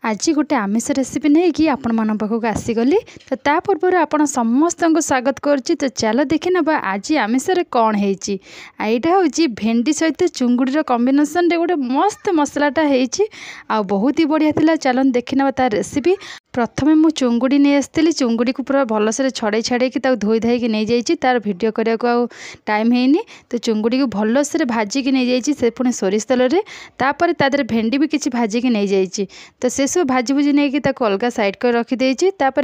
आज गोटे आमिष रेसिपी नहीं कि आपण मान पाखक आसीगली तो ता पूर्व आपण समस्त को स्वागत करुच्ची। तो चलो देखि नबा आज आमिष कौन है। यहाँ हूँ भेंडी सहित चुंगुड़ी कॉम्बिनेशन रे गोटे मस्त मसलाटा है बहुत ही बढ़िया था। चलो देखि नबा तार रेसिपी। प्रथमे मु चुंगुड़ी नहीं आसती चुंगुड़ी को पूरा भलसे छड़े छाड़ी धोई धाई नहीं जाइए तार भिडियो करने को टाइम है तो चुंगुड़ी को भलसे भाजिकी नहीं जाइए से पुणी सोरिष तेल तापर तादर भेंडी भी किसी भाजिकी नहीं जाइए तो से सब भाजी भुजी नहीं अलग साइड कर रखिदे।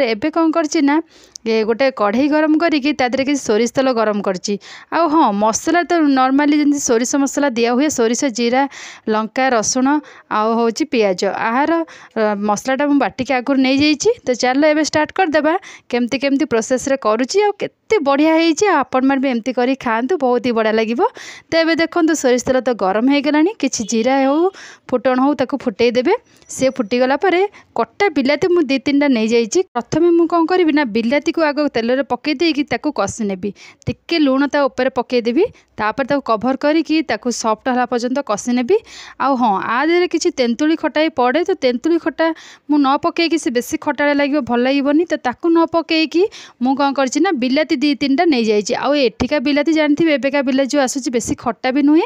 एबे कौन करना गोटे कढ़ई गरम करके किसी सोरिष तेल गरम करची। हाँ मसला तो नॉर्मली जमी सोरिष मसला दिया हुए सोरिष जीरा लंका रसुण आउ पियाज आहार मसलाटा मुझे बाटिक आगुरी नहीं जाइए। तो चलो एबे स्टार्ट करदेबा केमती केमती प्रोसेस रे करुची और केते बढ़िया होइची आपण मन भी एमती करी खातु बहुत ही बढ़िया लगिवो। तो एबे देखंतु सोरिष तेल तो गरम हो गलानी किछि जीरा हो फुटण हो ताकू फुटई देबे। से फुटीगला परे कटा बिलाती मु 2-3टा नहीं जाइए। प्रथमे मु कौन करी ना बिलाती को आग तेल रे पकई देकी ताकू कषि नेबी टिके लुण ता ऊपर पकई देबी तापर ताकू कभर करिकी ताकू सॉफ्ट होला पर्यंत कषि नेबी। आ हाँ आधे किछि तेंतुली खटाई पड़े तो तेंतुली खटा मु न पकईकी से बेसी खटाड़ा लगे भल लगनी तो ताकू न पकईकी मु कौन करछि ना बिलाती 2-3टा नहीं जाइए। आउ एठिका बिलाती जानथि एबेका बिलाती जो आसुची बेसी खट्टा भी नुहे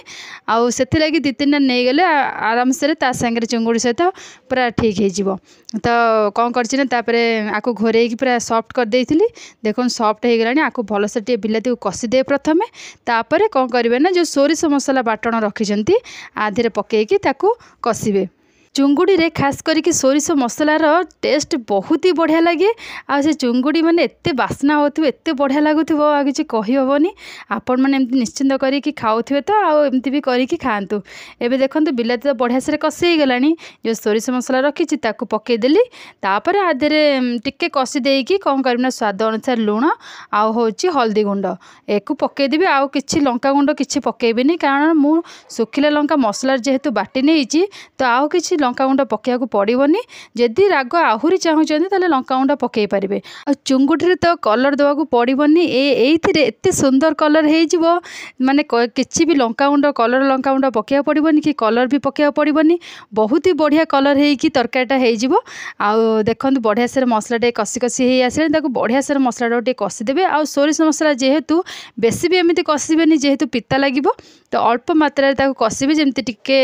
आउ सेथि लगी 2-3टा नहीं गले आराम से ता संगे चुंगुड़ी सहित पूरा ठीक हो। तो कौन करछि ना तापरे आकु घोरेकी पूरा सॉफ्ट कर देइथिली देखो सॉफ्ट हो गलानी। आकु भल से टे बिलाती को कषि दे प्रथमे तापरे कौन करिवे ना जो सोरिष मसला बाटण रखिछंती आधीरे पकेकी ताकू कषिबे। चुंगुड़ी रे खास करके सोरिष मसलार टेस्ट बहुत ही बढ़िया लगे। आ से चुंगुड़ी माने एत्ते बास्ना होथु एत्ते बढ़िया लागुथुबो आ किछि कहि होबनी। आपण माने एमती निश्चिंत करिकी खाउथिबे तो आ एमती भी करिकी खांतु। एबे देखंतु बिलाती तो बढ़िया से कषि गलानी जो सोरिष मसला रखिछि ताकू पके देली तापर आधेरे टिके कषि देकी कौन करना स्वाद अनुसार लुण आउ होछि हल्दी गुंड एको पके देबी। आउ किछि लंका गुंड किछि पकेबेनी कारण मु सुखिला लंका मसला जेहेतु बाटी नेइछि तो आउ किछि लंका गुंड पकेया को पड़ोनी। जदि राग आहुरी चाहूँगी ताले लंका गुंड पकई पारे। चुंगुड़ी तो कलर देवा को पड़ोनी एइथिरे एत्ते सुंदर कलर हो माने किछि भी लंका गुंड कलर लंका गुंड पकेया पड़ोनी कि कलर भी पकेया पड़ोनी बहुत ही बढ़िया कलर होइकी तरकारीटा हो। आउ देखंतु बढ़िया से मसला टे कषि कषि हो आसले ताको बढ़िया से मसला टे कषिदेवे। आउ सोरिष मसला जेहेतु बेसी भी एमती कषिबेनी जेहेतु पिता लगिवो तो अल्प मात्रा ताको कषिबे जेमती टिके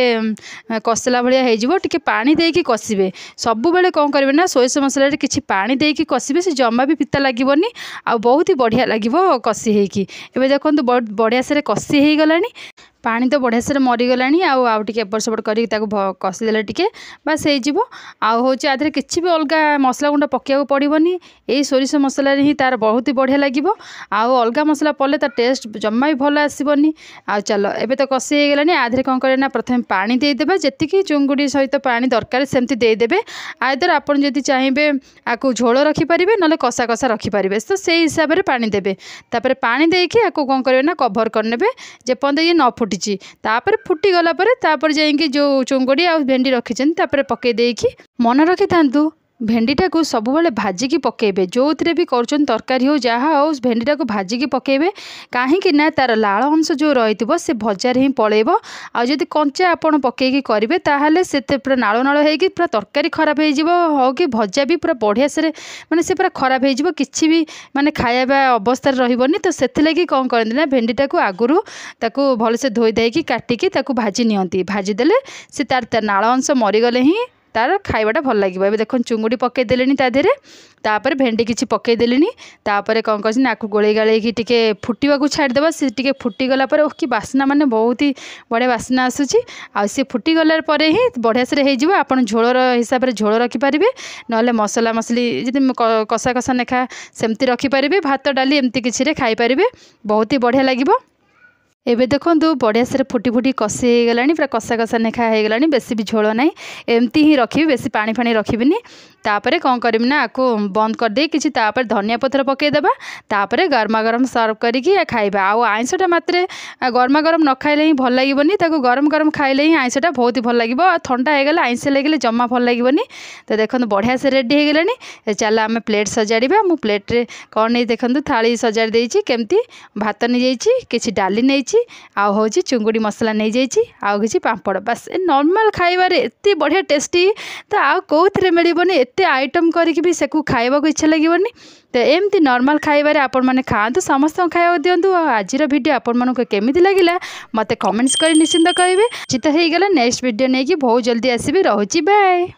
कषला भलिया हो टिके पानी देकी कषिबे। सब बेले कौन करेंगे ना सोरिष मसला किछि पानी देकी कषिबे से जमा भी पिता लगिवनी आ बहुत ही बढ़िया लगिवो कषि हेकी। एबे देखंतु बहुत बढ़िया से कषि हे गलानी पानी तो बढ़िया से मरीगलानी आउ टिके एपट सेपट कर कषिदेले टिके बास हो। आउ हूँ आधे किसी भी अलग मसला गुंड पकेया पड़ोनी यही सोरिष मसला ही तार बहुत ही बढ़िया लगे। आउ अलग मसला पड़े तार टेस्ट जमा भी भल आसबनी। आ चलो एबे तो कषि हो गलानी आधे कौन करें ना प्रथम पानी देदेबा जेतिकी चुंगुड़ी सहित पानी दरकार सेमती देदेबे। आदर आपड़ जदि चाहिए आपको झोल रखिपारे ना कषा कषा रखिपारे तो से हिसाब से पानी देवे। तापर पानी देकी आपको कौन करेंगे ना कभर करने जेपर्यंत ये न फुटी तापर फुटी गला परे तापर जाइए जो चुंगुड़ी आ भेंडी रखिछन तापर पके देकी मन रखि थांतु भेंडीटा को सब बेले भाजिकी पकेबे जो थे भी कर तरकारी हो जहाँ हो भेंडीटा को भाजिकी पकेबे कहीं ना तार लाल अंश जो रही से भजार ही पलैब। आ जदि कंचा आपड़ पकईकी करेंगे ताहले से पूरा नाल नाल होगी पूरा तरकारी खराब हो कि भजा भी पूरा बढ़िया से माने से पूरा खराब हो किसी भी माने खाଇବା अवस्था रही। तो से कौन करते ना भेंडीटा को आगुरी ताकू भलसे धोई देकी काटिकी ताकू भाजी नियंती भाजीदेले से तार नाल अंश मरीगले ही तार खाइबाटा भल लगे। ए देख चुंगुड़ी पकई देलेनी ता देहरे तापर भेंडी किछि पकई देलेनी तापर कौन कर आकु गोले गाड़ी टिके फुटवा को छाड़देवा से टिके फुटीगला कि बास्ना माने बहुत ही बढ़िया बास्ना आसूची। आ सी फुटीगला ही बढ़िया से हो आप झोलर हिसाब से झोल रखिपारे ना मसला मसली जब कषा कषा नेखा सेमती रखिपारे भात डाली एमती किसी खाईपारे बहुत ही बढ़िया लगे। एबे देखंतु बढ़िया से फुटी फुटी कषि हो गलानी पूरा कषा कषा नेखा हो गलानी बेसी भी झोल ना एमती ही रखी बेसी पानी फानी रखिबिनी। तापरे कौन करमी ना आपको बंद कर दे किछि तापर धनिया पत्र पकईदेबा तापर गरमा गरम सर्व करिकी खाइबा। आउ आइंसटा मात्रे गरमा गरम न खाइले ही भल लागिबनी ताको गरम गरम खाइले ही आइंसटा बहुत ही भल लागिबो। ठंडा हो गला आइंस लगे जमा भल लागिबनी। तो देखंतु बढ़िया से रेडी हो गलानी चल आम प्लेट सजाड़िबा। मु प्लेट रे कौन नहीं देखंतु थाली सजाड़ देइछि केमती भात नहीं जाइछि किछि डाली नहीं आउ हूँ चुंगुड़ी मसला नहीं जाइए आउ किसी पापड़ बास ए नॉर्मल खाइबारे एत बढ़िया टेस्टी तो आउ कौन मिलबनी एत आइटम करके भी से खाइबा इच्छा लगे तो एमती नॉर्मल खाइबारे आपण मैंने खातु समस्त खाया दिंतु आज वीडियो आपण मानक केमी लगे मत कमेंट्स कर निश्चिंत करेंगे चित हो गला नेक्स्ट वीडियो नहीं बहुत जल्दी आसबि रहुची बाय।